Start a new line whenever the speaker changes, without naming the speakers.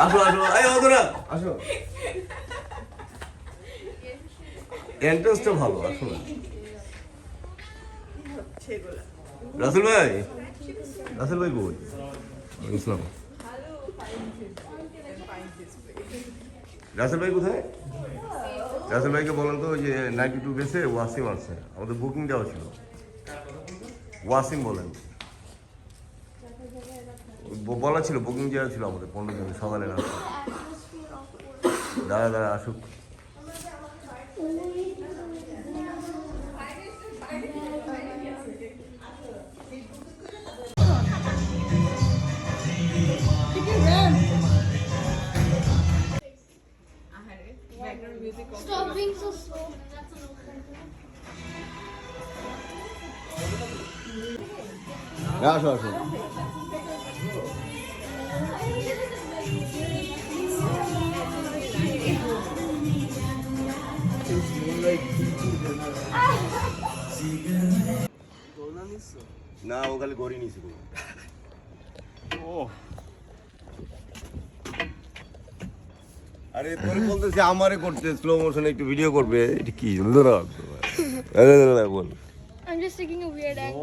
আসো আসো এই ওদরা আসো এন্ট্রান্সটা ভালো আসো না রাসেল ভাই কই ইসলাম রাসেল ভাই কোথায় রাসেল ভাইকে বলেন তো যে 92 বেসে ওয়াসিম আছে আমাদের বুকিং দেওয়া ছিল ওয়াসিম বলেন বলা ছিল বুকিং দেওয়া ছিল আমাদের 15 জন সকালে না দাঁড়া আসুক
Stop being so slow.
আসো আসো না ও খালি গড়ি নিয়েছিল আরে তোর বলতেছে আমারে করতে স্লো মোশনে একটু ভিডিও করবে এটা কি বল
I'm just taking a weird angle.